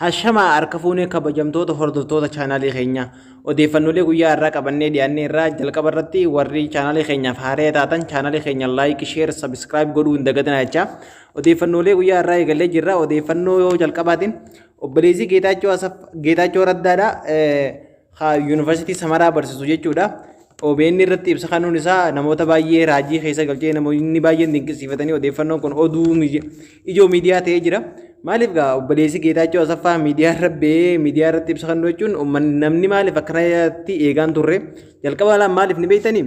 Hashama harka fuunee kabajamtoota hordoftoota chaanaalii keenyaa odeeffannoolee guyyaa irraa qabannee dhiyaannee irraa jalqaba irratti warri chaanaalii keenyaaf haaraa taatan chaanaalii keenya laayik sheer sabskiraayib godhuu hin dagatinaa jecha odeeffannoolee guyyaa irraa eegalee jirra. Odeeffannoo jalqabaatiin obboleessi Geetaachoo Raddaadha yuunivarsiitii Samaraa barsiisu jechuudha. OBN irratti ibsa kanuun isaa namoota baay'ee raajii keessa galchee namoonni baay'een dinqisiifatanii odeeffannoon kun oduu ijoo miidiyaa ta'ee jira. Maaliif gaa obboleessi Geetaachoo Asaffaa miidiyaa irratti ibsa kennuu jechuun namni maaliif akkanatti eegaan turre jalqaba maaliif ni beektanii?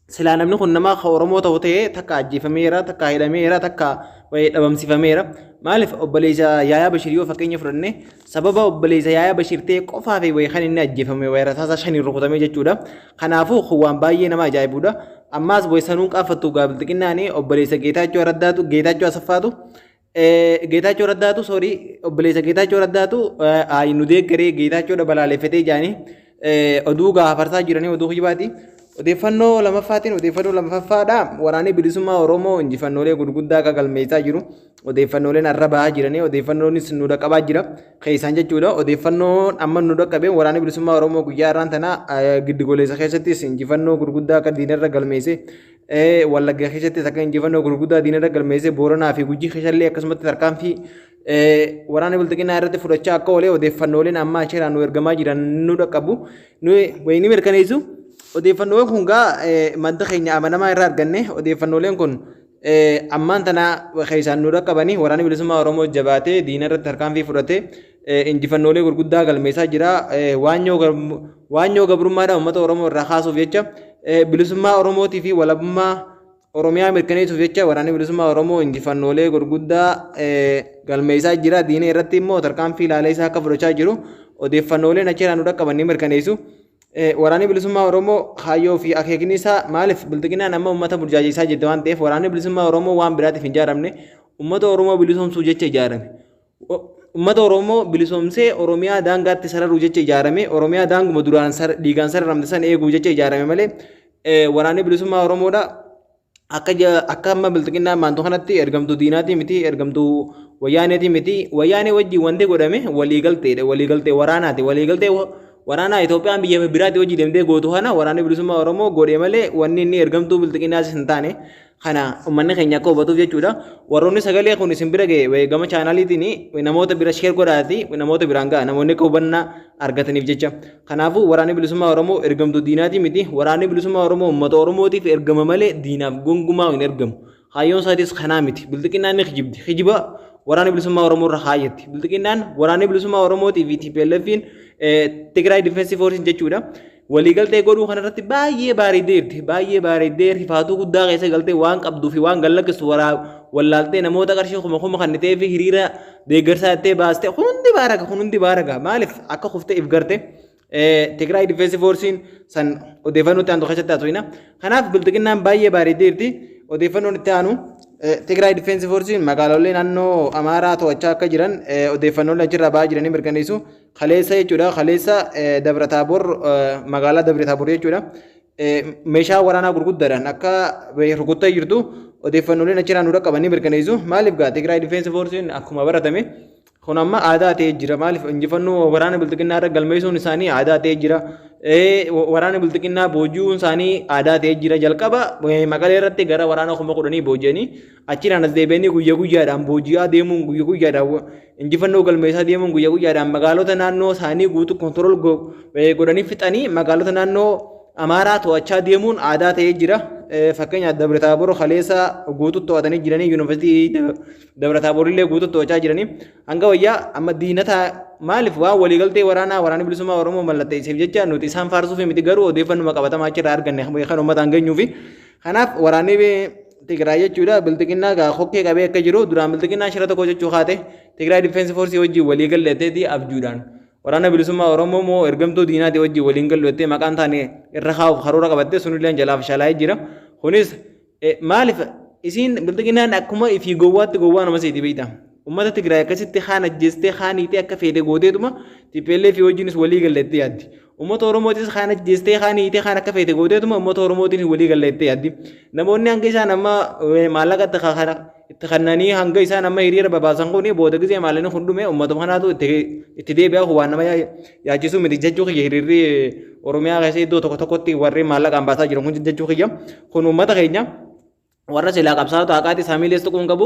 Silaa namni kun nama Oromoo ta'u ta'ee takka ajjeefameera, takka hidhameera, takka dhabamsifameera. Maaliif obboleessa Yaayaa Bashir yoo fakkeenya fudhanne sababa obboleessa Yaayaa Bashir ta'e qofaa fi kan inni ajjeefame rasaasa shaniin rukutamee jechuudha. Kanaafuu waan baay'ee nama ajaa'ibuudha. Ammaas sanuun qaaffattu gaabilxiqinnaanii obboleessa Geetaachoo Asaffaatu Geetaachoo Raddaatu obboleessa Geetaachoo Raddaatu nu deeggaree Geetaachoodha balaaleffatee jaanii oduu gaafarsaa jiranii oduu hibaati. Odeeffannoo lammaffaadha. Waraanni bilisummaa Oromoo injifannoolee gurguddaa galmeessaa jiru. Odeeffannooleen har'a bahaa jiranii odeeffannoonis nu dhaqqabaa jira keessaan jechuudha. Odeeffannoon amma nu dhaqqabee waraanni bilisummaa Oromoo guyyaa irraan tana giddugoleessa keessattis injifannoo gurguddaa akka diinarra galmeesse Wallagga keessattis akka injifannoo gurguddaa diinarra galmeesse Booranaa fi Gujii keessallee akkasumatti tarkaanfii waraana bilxiqinaa irratti fudhachaa akka oolee odeeffannooleen amma achirraan nu ergamaa jiran nu dhaqqabu. Wayini mirkaneessu. Odeeffannooleen kun madda keenya amanamaa irraa arganne odeeffannooleen kun ammaan tana keessaan nu dhaqqabanii waraanni bilisummaa Oromoo jabaatee diina irratti tarkaanfii fudhatee injifannoolee gurguddaa galmeessaa jira. Waanyoo gabrummaadhaan uummata Oromoo irraa kaasuuf jecha bilisummaa Oromootii fi walabummaa Oromiyaa mirkaneessuuf jecha waraanni bilisummaa Oromoo injifannoolee gurguddaa galmeessaa jira. Diina irratti immoo tarkaanfii ilaalee isaa akka fudhachaa jiru odeeffannooleen achirraa nu dhaqqabanii mirkaneessu. Waraanni bilisummaa Oromoo kaayyoo fi akeekni isaa maaliif bilxiqinaan amma uummata burjaajeessaa jirti waan ta'eef waraanni bilisummaa Oromoo waan biraatiif hin ijaaramne uummata Oromoo bilisoomsuu jecha ijaarame. Uummata Oromoo bilisoomsee Oromiyaa daangaatti sararuu jecha ijaarame. Oromiyaa daanguma duraan dhiigaan sararamte san eeguu jecha ijaarame malee waraanni bilisummaa Oromoodha akka amma bilxiqinaan maantuu kanatti ergamtuu diinaatii miti ergamtuu wayyaaneetii miti. Wayyaanee wajjin wanti godhame waliigalteedha. Waliigaltee waraanaati. Waliigaltee waraana Itoophiyaan biyya biraatti hojii deemtee gootu kana waraanni bilisummaa Oromoo godhee malee wanni inni ergamtuu bilxiqinaas hin taane kana uummanni keenya akka hubatuuf jechuudha. Warroonni sagalee kun isin bira ga'e gama chaanaaliitiin namoota bira sheer godhaati namoota biraan ga'a namoonni akka hubannaa argataniif jecha. Kanaafuu waraanni bilisummaa Oromoo ergamtuu diinaatii miti. Waraanni bilisummaa Oromoo uummata Oromootiif ergama malee diinaaf gongumaa hin ergamu. Kaayyoon isaatis kanaa miti. Bilxiqinaan ni hijiba waraanni bilisummaa Oromoo irra kaayyatti. Bilxiqinaan waraanni bilisummaa Oromootii fi TPLF'n Tigray Defensive Force jechuudha. Waliigaltee godhuu kanarratti baay'ee bareeddee rifaatuu guddaa keessa galtee waan qabduu fi waan gallakkisu wallaaltee namoota qarshii kuma kannitee fi hiriira deeggarsaa ittee baastee hundi baaraga maaliif akka kuftee if garte Tigray Defensive Force'n san odeeffannoo itti aanu keessatti haasofna. Kanaaf bilxiqinaan baay'ee bareeddeerti. Odeeffannoon itti aanu Tigray Defensive Force'n magaalaalee naannoo Amaaraa to'achaa akka jiran odeeffannoolee achirraa bahaa jiranii mirkaneessu. Kaleessa jechuudha. Kaleessa Dabra Taaboor magaalaa Dabra Taaboor jechuudha. Meeshaa waraanaa gurguddaadhaan akka rukuttee jirtu odeeffannooleen achirraa nu dhaqqabanii mirkaneessu. Maaliif gaa Tigray Defensive Force'n akkuma baratame kun amma aadaa ta'ee jira. Maaliif injifannoo waraana bilxiqinnaa irra galmeessuun isaanii aadaa ta'ee jira. Waraana bilxiqinnaa booji'uun isaanii aadaa ta'ee jira. Jalqaba Maqalee irratti gara waraana 10,000 booji'anii achirraan as deebi'anii guyyaadhaan booji'aa deemuun guyyaadhaan injifannoo galmeessaa deemuun guyyaadhaan magaalota naannoo isaanii guutuu kontirool godhanii fixanii magaalota naannoo Amaaraa to'achaa deemuun aadaa ta'ee jira. Fakkeenyaaf Dabra Taaboor kaleessa guutuu to'atanii jiranii yuunivarsiitii Dabra Taaboor illee guutuu to'achaa jiranii hanga wayyaa amma diinata maaliif waan waliigaltee waraanni bilisummaa Oromoo mallatteesseef jecha nuti isaan faarsuu fi miti garuu odeeffannoo qabatamaa achirraa arganne kan uummataan geenyuu fi kanaaf waraanni Tigraay jechuudha bilxiqinnaa hokkee qabee akka jiru duraan bilxiqinnaa shira tokko jechuu haate Tigray Defensive Force wajjin waliigalteetii abjuudhaan waraana bilisummaa Oromoo moo ergamtuu diinaatii wajjin waliin galleettee maqaan taane irra kaa'uuf karoora qabattee sunillee jalaaf shalaa'ee jira. Kunis maaliif isiin bilxiqinnaan akkuma ifii gowwaatti gowwaa nama seeti beektaa. Uummata Tigraay akkasitti haan ajjeestee haan hiitee akka feete gooteetuma TPLF wajjinis walii galleettee yaaddi. ummata oromootis kana jeestee kaaniitee kana akka feete gooteetuma ummata oromootiin walii galleettee yaaddi namoonni hanga isaan amma maallaqa itti kannanii hanga isaan amma hiriira babaasan kun booda gisee maallaqni hundume ummata kanaatu itti deebi'aa waan nama yaachisu miti jechuu kiyya hiriirri oromiyaa keessa iddoo tokko tokkotti warri maallaqaan baasaa jiran kun jechuu kiyya kun ummata keenya warra silaa qabsaa'u taaqaati saamiilees tuquun qabu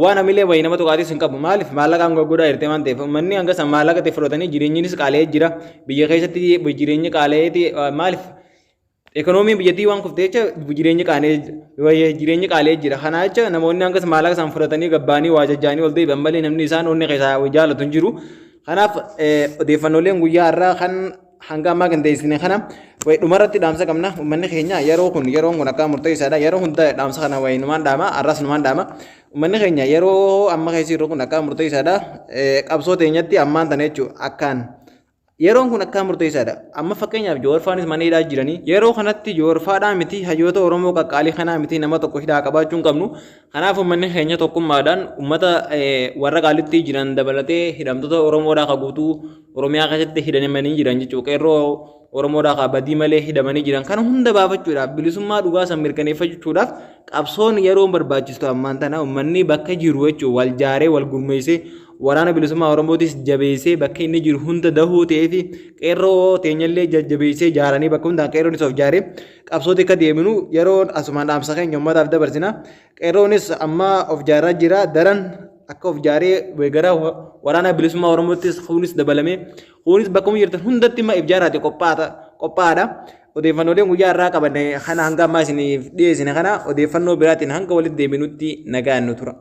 waan amilee wayii nama tuqaatis hin qabu maaliif maallaqaan goggodaa hirtee waan ta'eef manni hanga san maallaqa itti fudhatanii jireenyinis qaala'ee jira biyya keessatti jireenyi qaala'eeti maaliif ekonomiin biyyattii waan kuftee jecha jireenyi qaala'ee jira kanaa jecha namoonni hanga maallaqa san fudhatanii gabbaanii waa jajjaanii ol deebi'an malee namni isaan onni keessaa jaalatu hin jiru kanaaf odeeffannooleen guyyaa irraa kan hanga ammaa kan teessine kana way dhumarratti dhaamsa qabna ummanni keenya yeroon kun akka murteessaadha yeroo hunda dhaamsa kana way numaan dhaama arras numaan dhaama ummanni keenya yeroo amma keessa jiru kun akka murteessaadha qabsoo teenyatti ammaan tana jechuudha akkaan yeroon kun akka murteessaadha amma fakkeenyaaf joorfaanis mana hidhaa jiranii yeroo kanatti joorfaadhaa miti hayyoota oromoo qaqqaalii kanaa miti nama tokko hidhaa qabaachuun qabnu kanaaf ummanni keenya tokkummaadhaan ummata warra qaalitti jiran dabalatee hidhamtoota oromoodhaa qaguutuu oromiyaa keessatti hidhamanii jiran jechuudha qeerroo oromoodhaa badii malee hidhamanii jiran kana hunda baafachuudhaaf bilisummaa dhugaa san mirkaneeffachuudhaaf qabsoon yeroo barbaachistu ammaan tana ummanni bakka jiru jechuudha wal jaaree wal gurmeessee waraana bilisummaa oromootis jabeessee bakka inni jiru hunda dahuu ta'ee fi qeerroo teenyallee jajjabeessee jaaranii bakka hundaan qeerroonis of jaaree qabsooti akka deeminu yeroo asumaan dhaamsa keenya uummataaf dabarsina qeerroonis amma of jaaraa jira daran akka of jaaree gara waraana bilisummaa oromoottis kunis dabalamee kunis bakka jirtan hundatti immoo if jaaraate qophaa'aadha. Odeeffannooleen guyyaa irraa qabanne kana hanga ammaa isiniif dhiyeessine kana odeeffannoo biraatiin hanga walitti deebinutti nagaan nu tura.